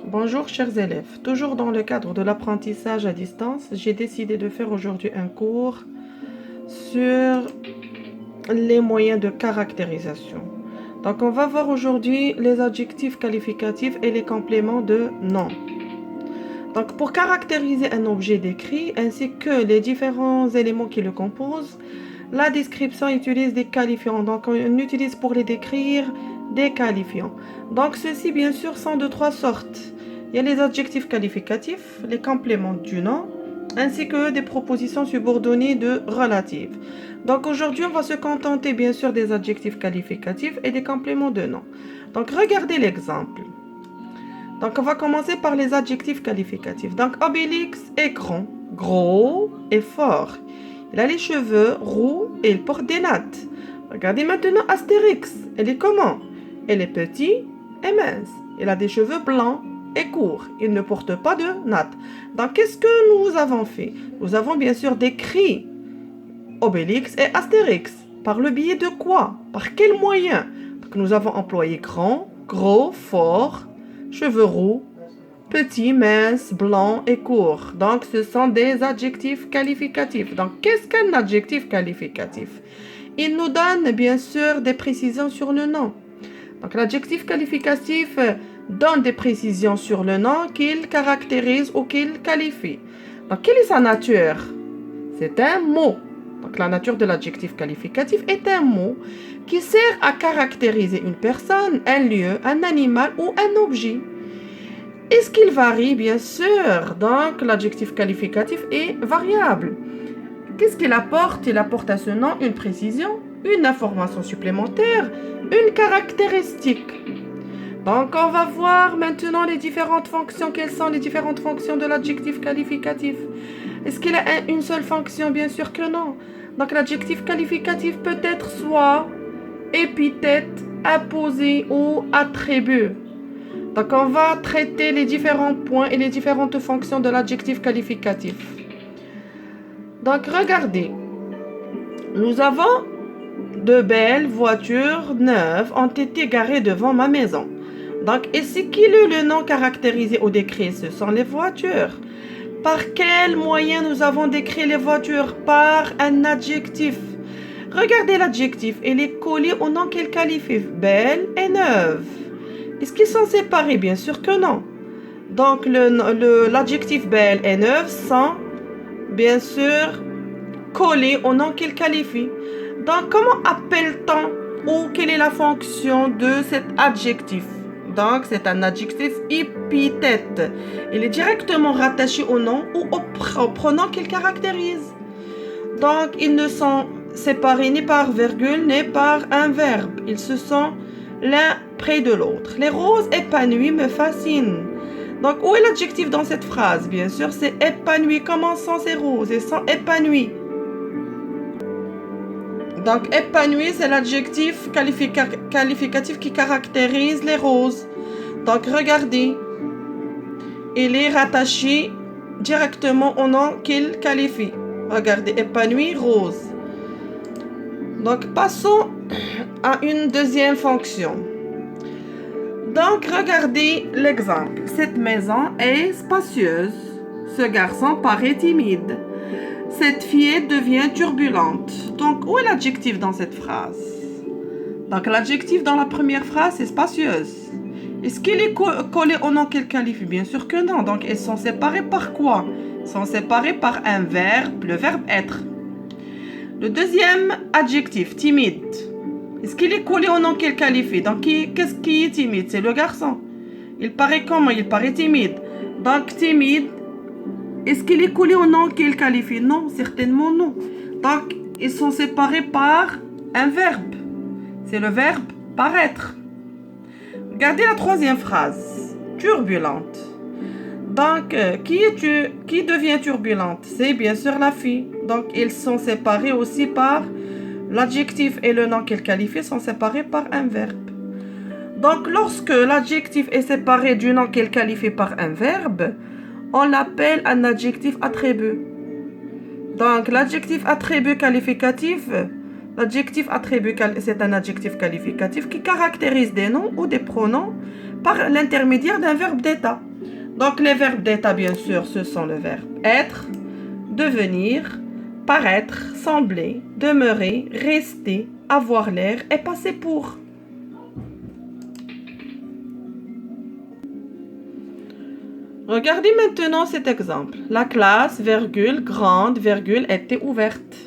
Bonjour chers élèves, toujours dans le cadre de l'apprentissage à distance, j'ai décidé de faire aujourd'hui un cours sur les moyens de caractérisation. Donc on va voir aujourd'hui les adjectifs qualificatifs et les compléments de nom. Donc pour caractériser un objet décrit ainsi que les différents éléments qui le composent, la description utilise des qualifiants. Donc on utilise pour les décrire des qualifiants. Donc ceux-ci bien sûr sont de trois sortes. Il y a les adjectifs qualificatifs, les compléments du nom, ainsi que des propositions subordonnées de relatives. Donc aujourd'hui, on va se contenter bien sûr des adjectifs qualificatifs et des compléments de nom. Donc regardez l'exemple. Donc on va commencer par les adjectifs qualificatifs. Donc Obélix est grand, gros et fort. Il a les cheveux roux et il porte des nattes. Regardez maintenant Astérix. Elle est comment? Elle est petite et mince. Elle a des cheveux blancs et court. Il ne porte pas de nattes. Donc, qu'est-ce que nous avons fait? Nous avons bien sûr décrit Obélix et Astérix. Par le biais de quoi? Par quel moyen? Donc, nous avons employé grand, gros, fort, cheveux roux, petit, mince, blanc et court. Donc, ce sont des adjectifs qualificatifs. Donc, qu'est-ce qu'un adjectif qualificatif? Il nous donne bien sûr des précisions sur le nom. Donc, l'adjectif qualificatif donne des précisions sur le nom qu'il caractérise ou qu'il qualifie. Donc, quelle est sa nature? C'est un mot. Donc, la nature de l'adjectif qualificatif est un mot qui sert à caractériser une personne, un lieu, un animal ou un objet. Est-ce qu'il varie? Bien sûr. Donc, l'adjectif qualificatif est variable. Qu'est-ce qu'il apporte? Il apporte à ce nom une précision, une information supplémentaire, une caractéristique. Donc, on va voir maintenant les différentes fonctions. Quelles sont les différentes fonctions de l'adjectif qualificatif? Est-ce qu'il a une seule fonction? Bien sûr que non. Donc, l'adjectif qualificatif peut être soit épithète, apposé ou attribut. Donc, on va traiter les différents points et les différentes fonctions de l'adjectif qualificatif. Donc, regardez. Nous avons de belles voitures neuves ont été garées devant ma maison. Donc, ici, quel est le nom caractérisé ou décrit? Ce sont les voitures. Par quel moyen nous avons décrit les voitures? Par un adjectif. Regardez l'adjectif. Il est collé au nom qu'il qualifie. Belle et neuve. Est-ce qu'ils sont séparés? Bien sûr que non. Donc, l'adjectif belle et neuve sont, bien sûr, collés au nom qu'il qualifie. Donc, comment appelle-t-on ou quelle est la fonction de cet adjectif? Donc, c'est un adjectif épithète. Il est directement rattaché au nom ou au pronom qu'il caractérise. Donc, ils ne sont séparés ni par virgule ni par un verbe. Ils se sont l'un près de l'autre. Les roses épanouies me fascinent. Donc, où est l'adjectif dans cette phrase? Bien sûr, c'est épanoui. Comment sont ces roses? Elles sont épanouies. Donc, épanoui, c'est l'adjectif qualificatif qui caractérise les roses. Donc, regardez. Il est rattaché directement au nom qu'il qualifie. Regardez, épanoui, rose. Donc, passons à une deuxième fonction. Donc, regardez l'exemple. Cette maison est spacieuse. Ce garçon paraît timide. Cette fille devient turbulente. Donc, où est l'adjectif dans cette phrase? Donc, l'adjectif dans la première phrase, c'est spacieuse. Est-ce qu'il est collé au nom qu'il qualifie? Bien sûr que non. Donc, elles sont séparées par quoi? Elles sont séparées par un verbe, le verbe être. Le deuxième adjectif, timide. Est-ce qu'il est collé au nom qu'il qualifie? Donc, qu'est-ce qui est timide? C'est le garçon. Il paraît comment? Il paraît timide. Donc, timide. Est-ce qu'il est collé au nom qu'il qualifie? Non, certainement non. Donc, ils sont séparés par un verbe. C'est le verbe paraître. Regardez la troisième phrase. Turbulente. Donc, qui devient turbulente? C'est bien sûr la fille. Donc, ils sont séparés aussi par l'adjectif et le nom qu'il qualifie sont séparés par un verbe. Donc, lorsque l'adjectif est séparé du nom qu'il qualifie par un verbe, on l'appelle un adjectif attribut. Donc, l'adjectif attribut qualificatif, c'est un adjectif qualificatif qui caractérise des noms ou des pronoms par l'intermédiaire d'un verbe d'état. Donc, les verbes d'état, bien sûr, ce sont le verbe être, devenir, paraître, sembler, demeurer, rester, avoir l'air et passer pour. Regardez maintenant cet exemple. La classe, virgule, grande, virgule, était ouverte.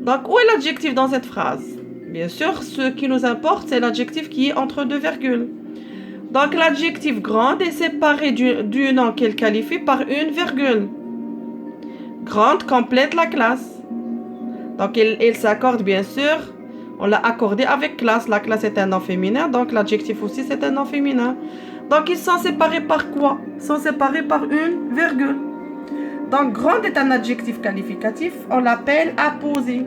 Donc, où est l'adjectif dans cette phrase? Bien sûr, ce qui nous importe, c'est l'adjectif qui est entre deux virgules. Donc, l'adjectif grande est séparé du nom qu'il qualifie par une virgule. Grande complète la classe. Donc, il s'accorde, bien sûr. On l'a accordé avec classe. La classe est un nom féminin, donc l'adjectif aussi, c'est un nom féminin. Donc, ils sont séparés par quoi? Ils sont séparés par une virgule. Donc, grande est un adjectif qualificatif. On l'appelle apposé.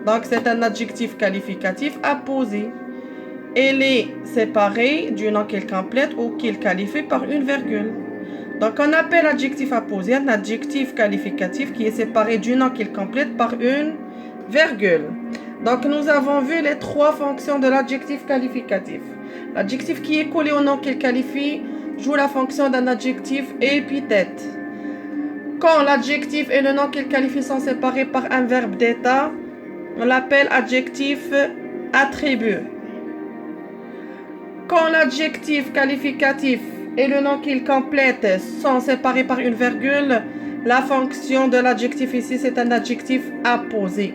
Donc, c'est un adjectif qualificatif apposé. Elle est séparée du nom qu'il complète ou qu'il qualifie par une virgule. Donc, on appelle adjectif apposé un adjectif qualificatif qui est séparé du nom qu'il complète par une virgule. Donc, nous avons vu les trois fonctions de l'adjectif qualificatif. L'adjectif qui est collé au nom qu'il qualifie joue la fonction d'un adjectif épithète. Quand l'adjectif et le nom qu'il qualifie sont séparés par un verbe d'état, on l'appelle adjectif attribut. Quand l'adjectif qualificatif et le nom qu'il complète sont séparés par une virgule, la fonction de l'adjectif ici, c'est un adjectif apposé.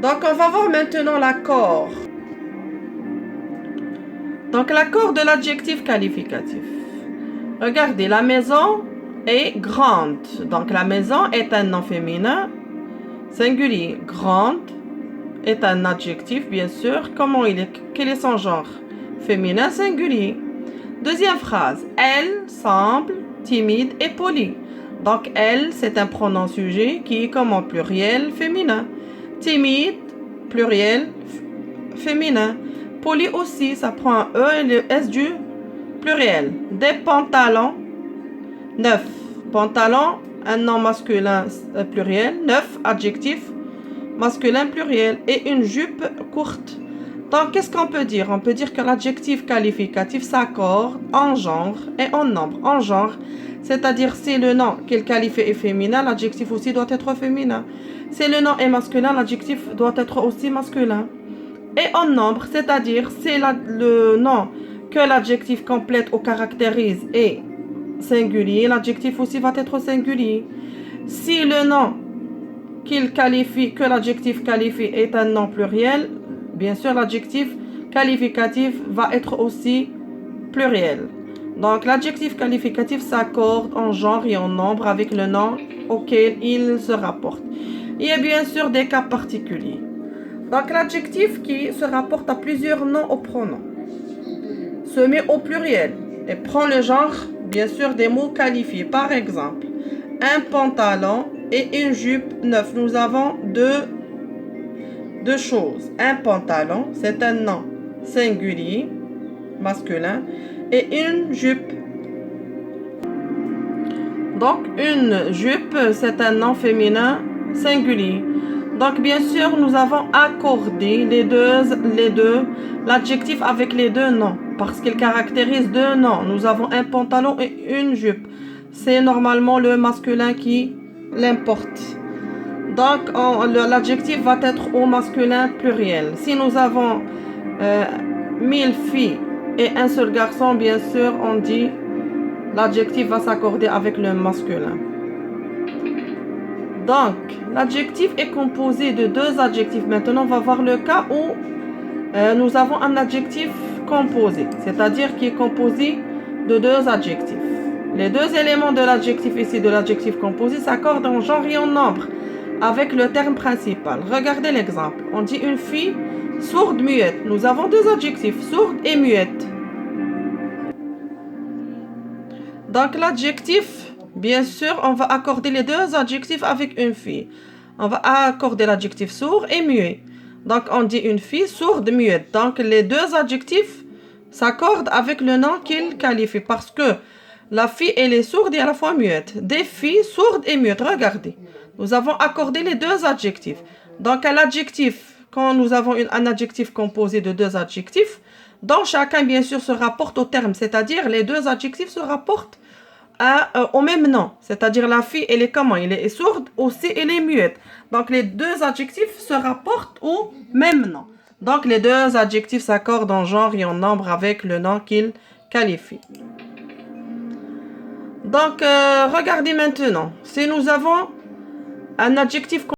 Donc, on va voir maintenant l'accord. Donc, l'accord de l'adjectif qualificatif. Regardez, la maison est grande. Donc, la maison est un nom féminin singulier. Grande est un adjectif, bien sûr. Quel est son genre? Féminin singulier. Deuxième phrase. Elle semble timide et polie. Donc, elle, c'est un pronom sujet qui est comme en pluriel féminin. Timide, pluriel féminin. Poli aussi, ça prend un E et le S du pluriel. Des pantalons, neuf. Pantalon, un nom masculin pluriel. Neuf, adjectif masculin pluriel. Et une jupe courte. Donc, qu'est-ce qu'on peut dire? On peut dire que l'adjectif qualificatif s'accorde en genre et en nombre. En genre, c'est-à-dire si le nom qu'il qualifie est féminin, l'adjectif aussi doit être féminin. Si le nom est masculin, l'adjectif doit être aussi masculin. Et en nombre, c'est-à-dire si le nom que l'adjectif complète ou caractérise est singulier, l'adjectif aussi va être singulier. Si le nom que l'adjectif qualifie est un nom pluriel, bien sûr l'adjectif qualificatif va être aussi pluriel. Donc l'adjectif qualificatif s'accorde en genre et en nombre avec le nom auquel il se rapporte. Il y a bien sûr des cas particuliers. Donc l'adjectif qui se rapporte à plusieurs noms au pronom se met au pluriel et prend le genre, bien sûr, des mots qualifiés. Par exemple, un pantalon et une jupe neuf. Nous avons deux choses. Un pantalon, c'est un nom singulier, masculin, et une jupe. Donc, une jupe, c'est un nom féminin singulier. Donc, bien sûr, nous avons accordé l'adjectif avec les deux noms, parce qu'il caractérise deux noms. Nous avons un pantalon et une jupe. C'est normalement le masculin qui l'importe. Donc, l'adjectif va être au masculin pluriel. Si nous avons 1000 filles et un seul garçon, bien sûr, on dit l'adjectif va s'accorder avec le masculin. Donc, l'adjectif est composé de deux adjectifs. Maintenant, on va voir le cas où nous avons un adjectif composé, c'est-à-dire qui est composé de deux adjectifs. Les deux éléments de l'adjectif ici, de l'adjectif composé, s'accordent en genre et en nombre avec le terme principal. Regardez l'exemple. On dit une fille sourde, muette. Nous avons deux adjectifs, sourde et muette. Donc, l'adjectif, bien sûr, on va accorder les deux adjectifs avec une fille. On va accorder l'adjectif sourd et muet. Donc, on dit une fille sourde, muette. Donc, les deux adjectifs s'accordent avec le nom qu'ils qualifient parce que la fille, elle est sourde et à la fois muette. Des filles sourdes et muettes. Regardez. Nous avons accordé les deux adjectifs. Donc, à l'adjectif, quand nous avons un adjectif composé de deux adjectifs, dont chacun, bien sûr, se rapporte au terme, c'est-à-dire les deux adjectifs se rapportent au même nom, c'est-à-dire la fille, elle est comment? Elle est sourde, aussi elle est muette. Donc les deux adjectifs se rapportent au même nom. Donc les deux adjectifs s'accordent en genre et en nombre avec le nom qu'ils qualifient. Donc regardez maintenant, si nous avons un adjectif